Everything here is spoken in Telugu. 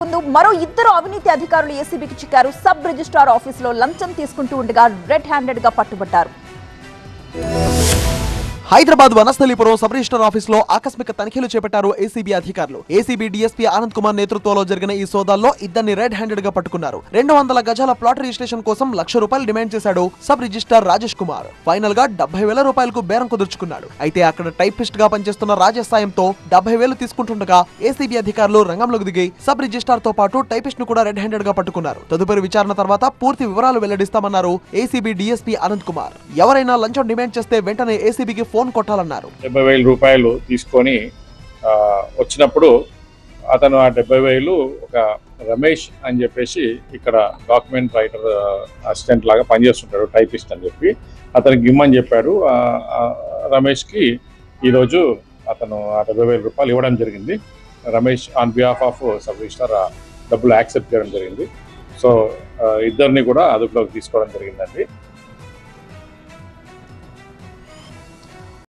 ముందు మరో ఇద్దరు అవినీతి అధికారులు ఏసీబీకి చిక్కారు. సబ్ రిజిస్ట్రార్ ఆఫీసులో లంచం తీసుకుంటూ ఉండగా రెడ్ హ్యాండెడ్ గా పట్టుబడ్డారు. హైదరాబాద్ వనస్థలీపురం సబ్ రిజిస్టర్ ఆఫీసులో ఆకస్మిక తనిఖీలు చేపట్టారు ఏసీబీ అధికారులు. ఏసీబీ డీఎస్పీ ఆనంద్ కుమార్ నేతృత్వంలో జరిగిన ఈ సోదాల్లో ఇద్దరిని రెడ్ హ్యాండెడ్ గా పట్టుకున్నారు. 200 గజాల ప్లాట్ రిజిస్ట్రేషన్ కోసం ₹1,00,000 డిమాండ్ చేశాడు sub registrar Rajesh Kumar. Final గా ₹70,000 బేరం కుదుర్చుకున్నాడు. అయితే అక్కడ టైపిస్ట్ గా పనిచేస్తున్న రాజేష్ సాయంతో 70,000 తీసుకుంటుండగా ఏసీబీ అధికారులు రంగంలోకి దిగి సబ్ రిజిస్ట్రార్ తో పాటు టైపిస్ట్ ను కూడా రెడ్ హ్యాండెడ్ గా పట్టుకున్నారు. తదుపరి విచారణ తర్వాత పూర్తి వివరాలు వెల్లడిస్తామన్నారు ఏసీబీ డీఎస్పీ ఆనంద్ కుమార్. ఎవరైనా లంచం డిమాండ్ చేస్తే వెంటనే ఏసీబీకి ఫోన్ కొట్టాలన్నారు. ₹70,000 తీసుకొని వచ్చినప్పుడు అతను ఆ 70,000 ఒక రమేష్ అని చెప్పేసి ఇక్కడ డాక్యుమెంట్ రైటర్ అసిస్టెంట్ లాగా పనిచేస్తుంటాడు, టైపిస్ట్ అని చెప్పి అతనికి ఇమ్మని చెప్పాడు. రమేష్కి ఈరోజు అతను ఆ ₹70,000 ఇవ్వడం జరిగింది. Ramesh on behalf of sub register డబ్బులు యాక్సెప్ట్ చేయడం జరిగింది. సో ఇద్దరిని కూడా అదుపులోకి తీసుకోవడం జరిగిందండి.